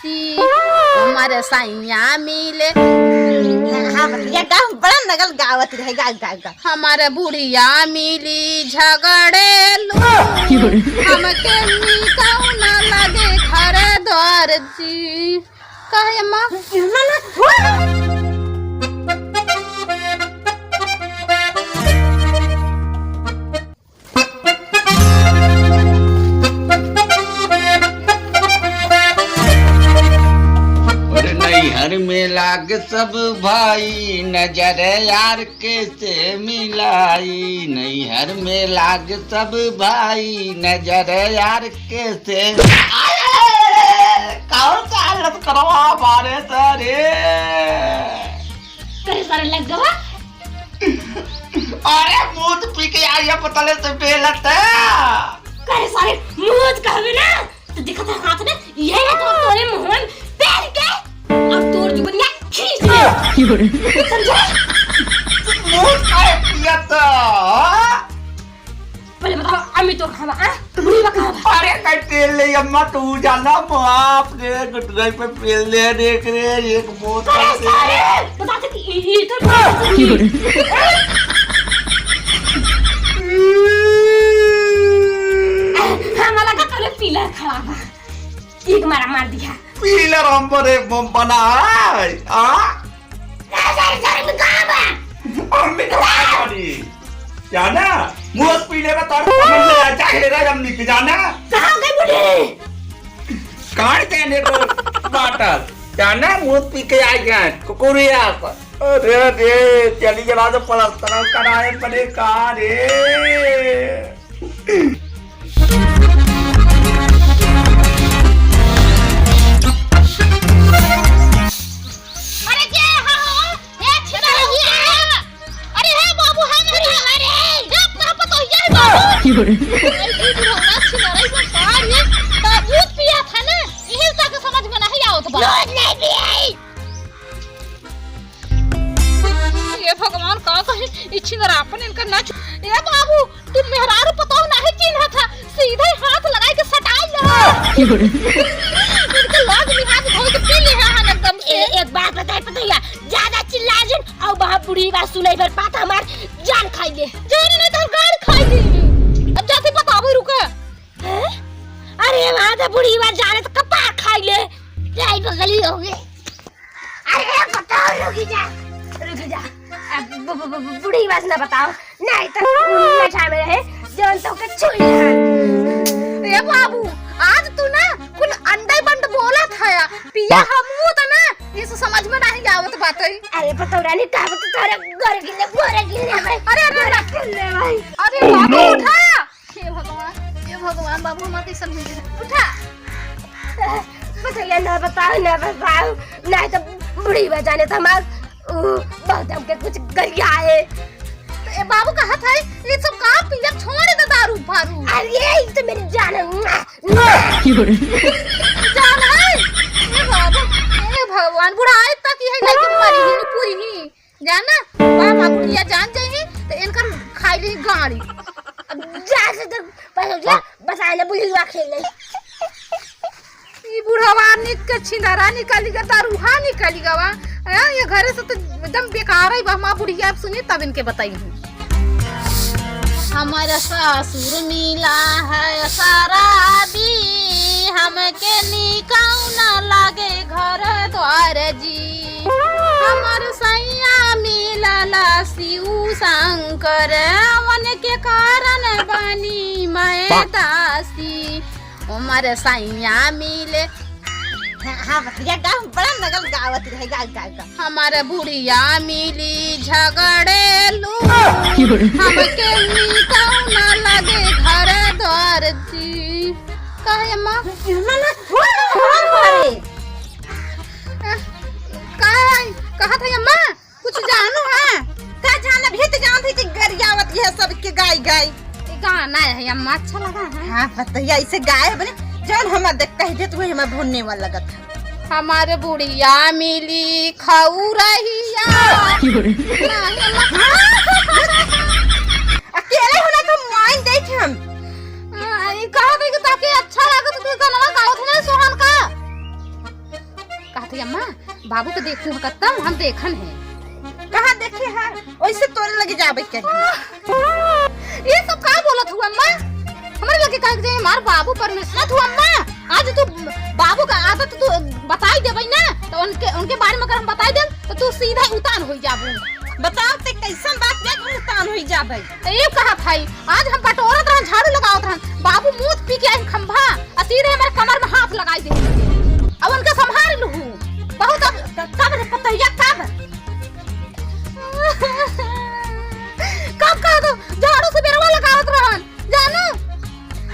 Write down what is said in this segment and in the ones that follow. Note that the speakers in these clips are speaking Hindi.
दासी हमारे सैया मिले। हाँ भैया गाँव बड़ा नगल गावत रहे गा हमारे बुढ़िया मिली झगड़ेलू हमके निकाऊ ना लगे घर द्वार जी। कहे माँ नैहर में लाग सब भाई नजर यार कैसे मिलाई। नैहर में लाग सब भाई नजर यार कैसे कौन सा हालत करवा मारे सारे लग गवा। अरे मूत पी के आई है पतले से बेलत करे सारे मूत कहवे ना तो देखा था हाथ में ये ना तो तोरे मुंह में पैर के और तोड़ जुबनिया खींच ले समझा। मूत काय पिया था पहले बताओ अम्मी तो खावा बुढ़ी बा खावा। अरे कई तेल ले अम्मा तू जाना बाप रे गुटगई पे पेल ले देख रे एक मूत बताते कि ये तो हाँ लगा तोरे पीला खड़ा बा एक मारा मार दिया पीला रंबरे बम बना है सारे में कहां बा अम्मी तो आई जाना मूत पीले में तार समझ ले आ चाहे रे अम्मी के जाना कहां गई बुढ़ी कहां तेने को बाटल जाना मूत पी के आई गए कुकुरिया अरे रे चली जला तो पलस्तर कराए पड़े का रे। पिया था ना यही तक समझ में नहीं आवत बा। ये भगवान का कहे इच्छी कर अपन इनका ना ए बाबू तू मेहरारू पतो नहीं चिन्ह था सीधे हाथ लगाई के सटाई ले इनके लाग लिहाज धोई के पी ले हां एकदम से। एक बात बताइया ज्यादा चिल्ला जिन और बहा बुढ़ी बात सुनाई भर पाता हमार जान खाई ले जान नहीं तो गाड़ खाई दी। अब जाते बताबो रुके अरे वहां तो बुढ़ी बात जाने तो कपार खाई ले जाई बगली हो गए। अरे बताओ रुक जा अब बुढ़ी बात ना बताओ नहीं तो नशा में रहे जौन तो के छुई ए बाबू आज तू ना कुल अंडे बंड बोला था पिया हमू तो ना ये समझ में नहीं आवत बात है। अरे पतौरा ने कहा तो तोरे घर गिले बोरे गिले भाई अरे अरे बाबू उठा हे भगवान बाबू मत समझ उठा बताइए ना बताओ नहीं तो बुढ़ी बजाने तो हमार बहुत हमके कुछ गरिया है। ए बाबू कहा था ये सब काम पिया छोड़ दे दारू फारू। अरे ये तो मेरी जान जान है ए बाबू ए भगवान बुढ़ाए तक ही लेकिन मरी ही पूरी ही जाना बाबा बुढ़िया जान जाई तो इनका खाई ली गाड़ी जा से तो बसाने बुढ़ी वा खेल ले ई बुढ़वा निक छिंदरा निकली गा दारूहा निकली गवा ये घरे से तो एकदम बेकार है बा। मां बुढ़िया अब सुनी तब इनके बताई हूं। हमारा ससुर मिला है शराबी हमके निकाऊ ना लागे घर द्वार जी। हमार सैया मिला शिव शंकर वन के कारण बनी मैं दासी हमारे सैया मिले। हाँ भैया गाँव बड़ा नगल गावत रहे गा हमारे बुढ़िया मिली झगड़ेलू हमके निकाऊ ना लगे घर द्वार जी। कहे माँ कहा था अम्मा कुछ जानू है का जाना भी तो जानती थी गरियावत है सबके गाय गाना है अम्मा अच्छा लगा है। हाँ भैया इसे गाय बने जौन हम देख कह दे तो हमें भूनने वाला लगा था। हमारे बुढ़िया मिली खाऊ रहिया अकेले होना तो माइन देख हम कहा था कि ताकि अच्छा लगे तो गाना गाओ थे ना सोहन का कहत है अम्मा बाबू के देखू ह कतम हम देखन है। कहाँ देखे है वैसे तोरे लगे जाबे के ये सब का बोलत हुआ अम्मा? हमारे लगे कह जे मार बाबू परमेश्वर हुआ अम्मा। आज तू बाबू का आदत तू बताई देबई ना तो उनके बारे में अगर हम बताई देब तो तू सीधा उतान हो जाबू। बताओ ते कैसन बात है कि तान होई जाबे। ये कहा भाई आज हम बटोरत रहन झाड़ू लगावत रहन बाबू मुंह पी के आई खंभा आ सीधे हमारे कमर में हाथ लगाई दे। अब उनके संभाल लू बहुत कब रे पतैया कब कब कह दो झाड़ू से बेरवा लगावत रहन जानू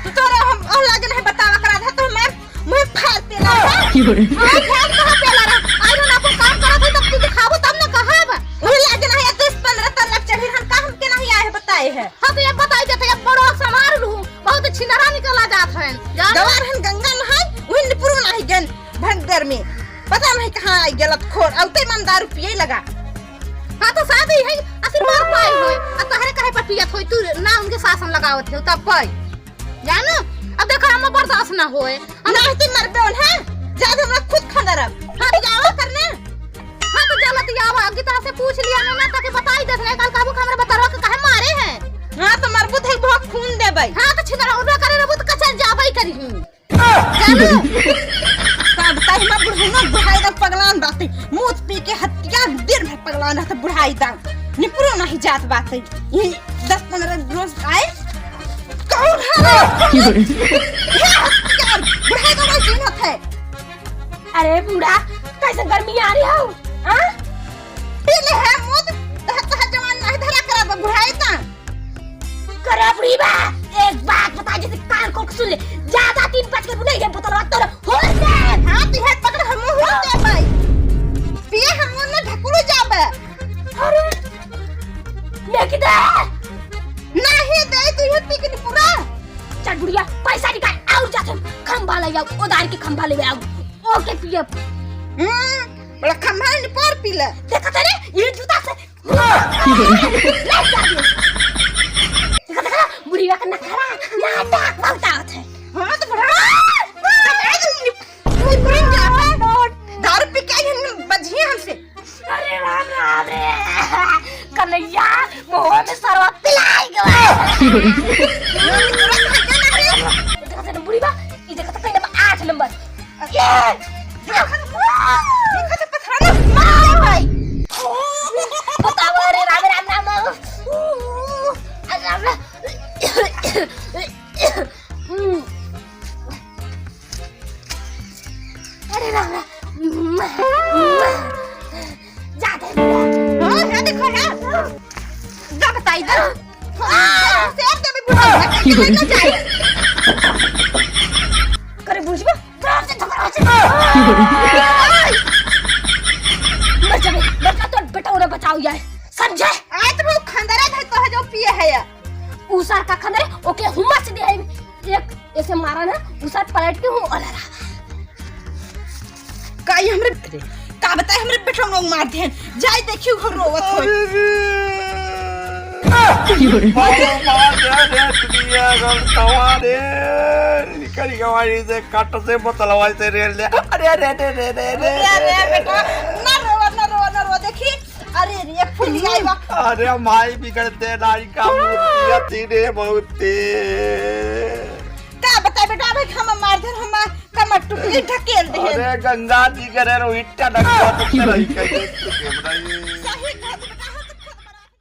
तो तोरा हम और लागे नहीं बतावा करा था तो मैं मुंह फाड़ पेला आज खेत कहां पेला रे आज ना को काम करत है तब तू दिखाबो तब ना कहब मुझे लागे नहीं 10-15 तलक चढ़ी हम काम के नहीं आए बताए है। हां तो ये बताई देते अब बड़ो संभाल लू बहुत छिनरा निकला जात है गवार हन गंगा नहाय वही निपुर नहीं गन भंगर में पता नहीं कहां आई गलत खोर औते मन दारू पिए लगा। हां तो शादी है आशीर्वाद पाई होय अब तहरे कहे पर पियत होय तू ना उनके शासन लगावत हो तब पाई जानू। अब देखो हम बर्दाश्त ना होए हम नहीं ती मर बेवन है जब हमरा खुद खंडरब हां जावा करने। हां तो जलत आवा गीता से पूछ लिया ना ताकि बताई दे कल काबू हमरा बतावा के काहे मारे हैं। हां तो मरबूत है बहुत खून देबै। हां तो छिनरा उड़वा करे रे बुत कचल जाबै करी जानू का बताई हम बुढ़ाई बुढ़ाई दा पगलान बात मुंह पी के हत्या दिन भर पगलान रहता बुढ़ाई दा निपुरो नहीं जात बात ये 10-15 रोज आए कौन है बुढ़ाई का जीनत है। अरे बूढ़ा कैसे गर्मी आ रही हो हां पीले है मुद तह जवान नहीं धरा करा बुढ़ाई ता करे बुढ़ी बा एक बात बता जैसे कान को सुन ले ज्यादा 3-5 के बुढ़ाई है बोतल मत तोड़ हो दे हां ती है पकड़ हम हो दे भाई पिए हम न ढकुलो जाबे। अरे लेके दे नहीं दे तू ये पी के पूरा चल बुढ़िया पैसा निकाल और जा तुम खंभा ले जाओ उधार के खंभा ले आओ ओके पिए बड़ा खंभा ने पर पी ले देखा तेरे ये जूता से देखा बुढ़िया का नखरा नाटक बहुत आत है। हां तो बड़ा दारू पी के हम बजिए हमसे। अरे राम राम रे कन्हैया मोह में सरवा पिलाई गवा देखा बुढ़ी बा ई देखा कहीं नंबर 8 नंबर ये देखा तो पथरा मार भाई बताओ रे राम राम राम अरे राम जाते हां है देखो है जा बताई दे शेर के भी बुढ़ा ना चाहिए करे बुझबो प्राण से धमरा से बचा तो बेटा उन्हें बचाओ यार समझे आए तो खंडरा है तो जो पिए है या उसार का खंडरे ओके हुम्मा से दे एक ऐसे मारा ना उसार पलट के हूं अलरा काई हमरे का बताए हमरे बेटा लोग मार दे जाय देखियो घर रोवत होय निकल गवारी से काट से बोतलवाई से रेल ले अरे अरे अरे अरे बेटा ना रो देखी अरे रे फुल जाएगा। अरे माई बिगड़ते नारी का मूर्तिया तेरे बहुते का बता बेटा भाई हम मार दे हम कमर टुकड़ी ढकेल दे। अरे गंगा जी करे रोहित का डंगा तो रही कहीं